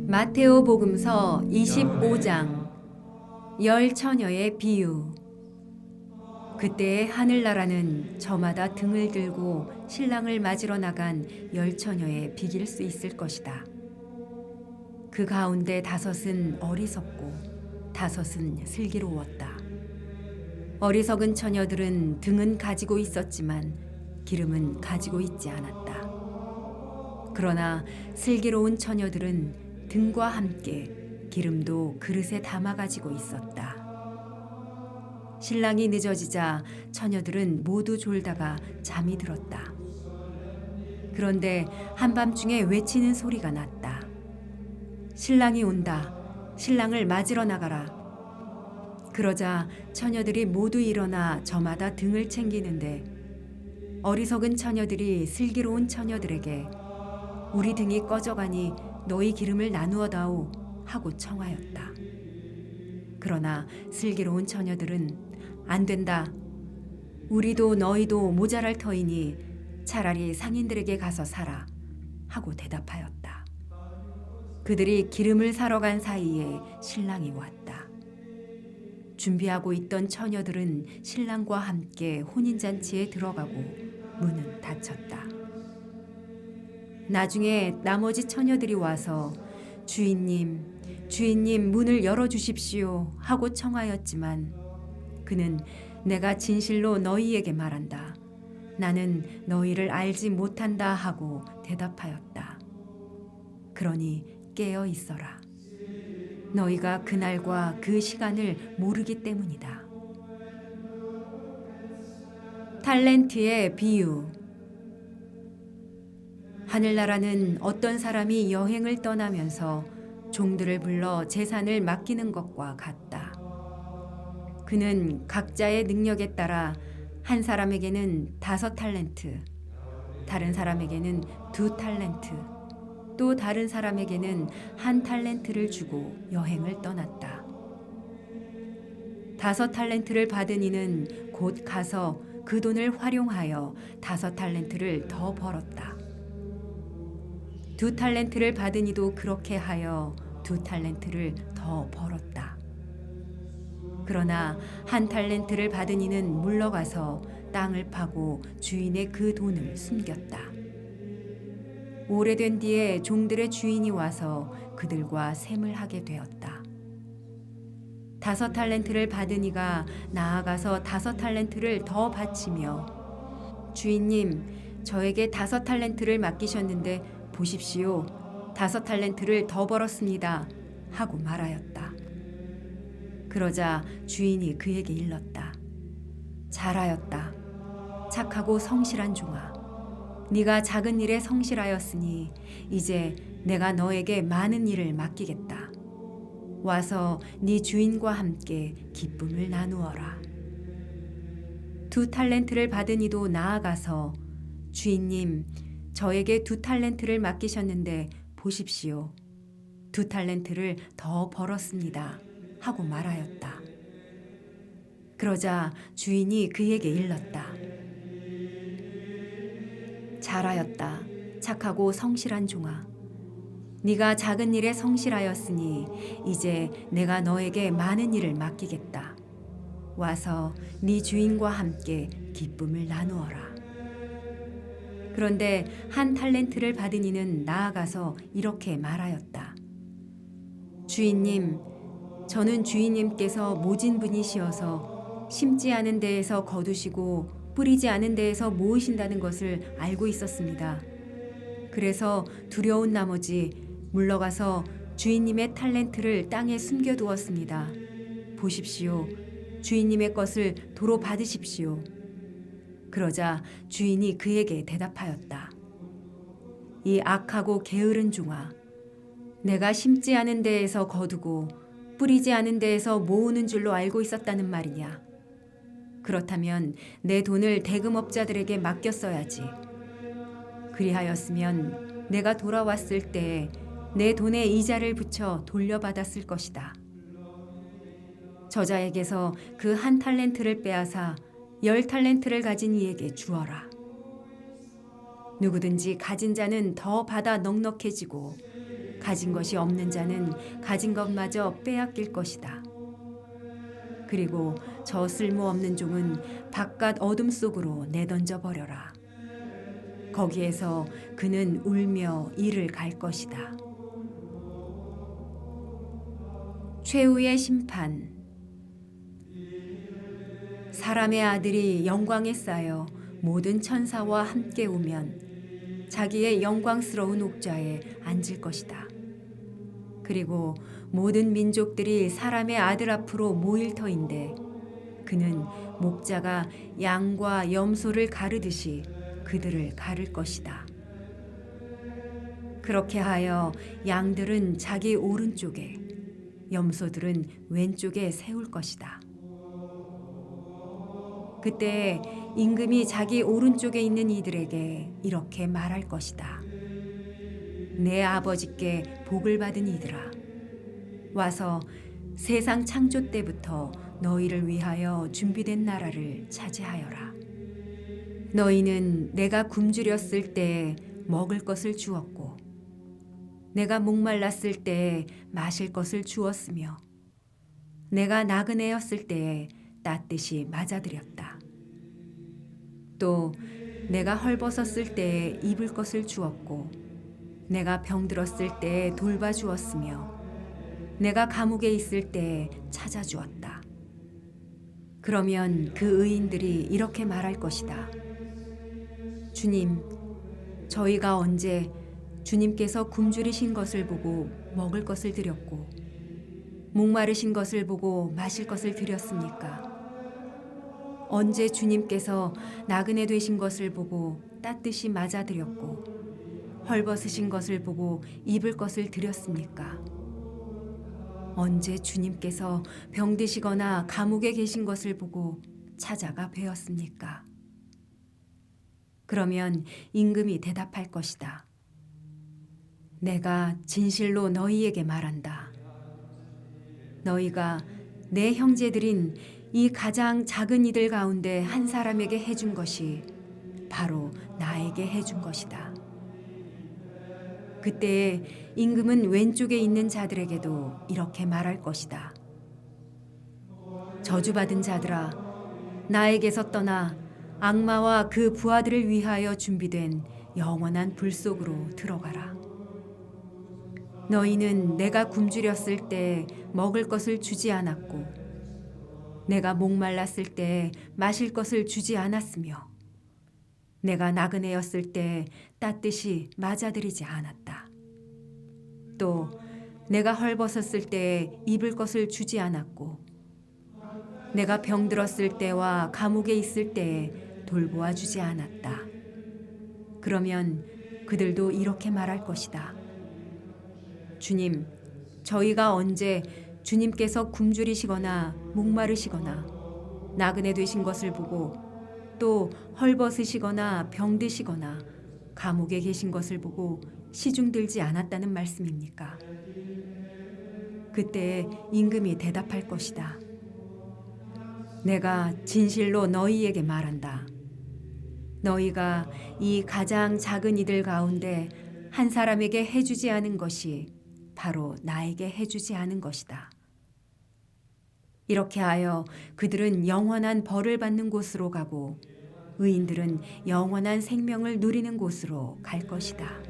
마테오 복음서 25장 열 처녀의 비유. 그때의 하늘나라는 저마다 등을 들고 신랑을 맞으러 나간 열 처녀에 비길 수 있을 것이다. 그 가운데 5은 어리석고 5은 슬기로웠다. 어리석은 처녀들은 등은 가지고 있었지만 기름은 가지고 있지 않았다. 그러나 슬기로운 처녀들은 등과 함께 기름도 그릇에 담아 가지고 있었다. 신랑이 늦어지자 처녀들은 모두 졸다가 잠이 들었다. 그런데 한밤중에 외치는 소리가 났다. 신랑이 온다. 신랑을 맞으러 나가라. 그러자 처녀들이 모두 일어나 저마다 등을 챙기는데 어리석은 처녀들이 슬기로운 처녀들에게 우리 등이 꺼져가니 너희 기름을 나누어 다오 하고 청하였다. 그러나 슬기로운 처녀들은 안 된다. 우리도 너희도 모자랄 터이니 차라리 상인들에게 가서 사라 하고 대답하였다. 그들이 기름을 사러 간 사이에 신랑이 왔다. 준비하고 있던 처녀들은 신랑과 함께 혼인잔치에 들어가고 문은 닫혔다. 나중에 나머지 처녀들이 와서 주인님, 주인님 문을 열어주십시오 하고 청하였지만 그는 내가 진실로 너희에게 말한다. 나는 너희를 알지 못한다 하고 대답하였다. 그러니 깨어 있어라. 너희가 그날과 그 시간을 모르기 때문이다. 탈렌트의 비유. 하늘나라는 어떤 사람이 여행을 떠나면서 종들을 불러 재산을 맡기는 것과 같다. 그는 각자의 능력에 따라 한 사람에게는 5달란트, 다른 사람에게는 2달란트, 또 다른 사람에게는 1달란트를 주고 여행을 떠났다. 5달란트를 받은 이는 곧 가서 그 돈을 활용하여 5달란트를 더 벌었다. 2달란트를 받은 이도 그렇게 하여 2달란트를 더 벌었다. 그러나 1달란트를 받은 이는 물러가서 땅을 파고 주인의 그 돈을 숨겼다. 오래된 뒤에 종들의 주인이 와서 그들과 셈을 하게 되었다. 5달란트를 받은 이가 나아가서 5달란트를 더 바치며 주인님, 저에게 5달란트를 맡기셨는데 보십시오. 5달란트를 더 벌었습니다. 하고 말하였다. 그러자 주인이 그에게 일렀다. 잘하였다. 착하고 성실한 종아. 네가 작은 일에 성실하였으니 이제 내가 너에게 많은 일을 맡기겠다. 와서 네 주인과 함께 기쁨을 나누어라. 2달란트를 받은 이도 나아가서 주인님, 저에게 2달란트를 맡기셨는데 보십시오. 2달란트를 더 벌었습니다. 하고 말하였다. 그러자 주인이 그에게 일렀다. 잘하였다. 착하고 성실한 종아. 네가 작은 일에 성실하였으니 이제 내가 너에게 많은 일을 맡기겠다. 와서 네 주인과 함께 기쁨을 나누어라. 그런데 1달란트를 받은 이는 나아가서 이렇게 말하였다. 주인님, 저는 주인님께서 모진 분이시어서 심지 않은 데에서 거두시고 뿌리지 않은 데에서 모으신다는 것을 알고 있었습니다. 그래서 두려운 나머지 물러가서 주인님의 달란트를 땅에 숨겨두었습니다. 보십시오. 주인님의 것을 도로 받으십시오. 그러자 주인이 그에게 대답하였다. 이 악하고 게으른 종아, 내가 심지 않은 데에서 거두고 뿌리지 않은 데에서 모으는 줄로 알고 있었다는 말이냐? 그렇다면 내 돈을 대금업자들에게 맡겼어야지. 그리하였으면 내가 돌아왔을 때에 내 돈에 이자를 붙여 돌려받았을 것이다. 저자에게서 그 1달란트를 빼앗아 10달란트를 가진 이에게 주어라. 누구든지 가진 자는 더 받아 넉넉해지고 가진 것이 없는 자는 가진 것마저 빼앗길 것이다. 그리고 저 쓸모없는 종은 바깥 어둠 속으로 내던져 버려라. 거기에서 그는 울며 이를 갈 것이다. 최후의 심판. 사람의 아들이 영광에 쌓여 모든 천사와 함께 오면 자기의 영광스러운 옥좌에 앉을 것이다. 그리고 모든 민족들이 사람의 아들 앞으로 모일 터인데 그는 목자가 양과 염소를 가르듯이 그들을 가를 것이다. 그렇게 하여 양들은 자기 오른쪽에, 염소들은 왼쪽에 세울 것이다. 그때 임금이 자기 오른쪽에 있는 이들에게 이렇게 말할 것이다. 내 아버지께 복을 받은 이들아, 와서 세상 창조 때부터 너희를 위하여 준비된 나라를 차지하여라. 너희는 내가 굶주렸을 때 먹을 것을 주었고 내가 목말랐을 때 마실 것을 주었으며 내가 나그네였을 때에 따뜻이 맞아들였다. 또 내가 헐벗었을 때에 입을 것을 주었고 내가 병들었을 때에 돌봐주었으며 내가 감옥에 있을 때에 찾아주었다. 그러면 그 의인들이 이렇게 말할 것이다. 주님, 저희가 언제 주님께서 굶주리신 것을 보고 먹을 것을 드렸고 목마르신 것을 보고 마실 것을 드렸습니까? 언제 주님께서 나그네 되신 것을 보고 따뜻이 맞아드렸고 헐벗으신 것을 보고 입을 것을 드렸습니까? 언제 주님께서 병드시거나 감옥에 계신 것을 보고 찾아가 뵈었습니까? 그러면 임금이 대답할 것이다. 내가 진실로 너희에게 말한다. 너희가 내 형제들인 이 가장 작은 이들 가운데 한 사람에게 해준 것이 바로 나에게 해준 것이다. 그때에 임금은 왼쪽에 있는 자들에게도 이렇게 말할 것이다. 저주받은 자들아, 나에게서 떠나 악마와 그 부하들을 위하여 준비된 영원한 불 속으로 들어가라. 너희는 내가 굶주렸을 때 먹을 것을 주지 않았고 내가 목말랐을 때 마실 것을 주지 않았으며 내가 나그네였을 때 따뜻이 맞아들이지 않았다. 또 내가 헐벗었을 때 입을 것을 주지 않았고 내가 병들었을 때와 감옥에 있을 때에 돌보아 주지 않았다. 그러면 그들도 이렇게 말할 것이다. 주님, 저희가 언제 주님께서 굶주리시거나 목마르시거나 나그네 되신 것을 보고 또 헐벗으시거나 병드시거나 감옥에 계신 것을 보고 시중 들지 않았다는 말씀입니까? 그때 임금이 대답할 것이다. 내가 진실로 너희에게 말한다. 너희가 이 가장 작은 이들 가운데 한 사람에게 해주지 않은 것이 바로 나에게 해주지 않은 것이다. 이렇게 하여 그들은 영원한 벌을 받는 곳으로 가고 의인들은 영원한 생명을 누리는 곳으로 갈 것이다.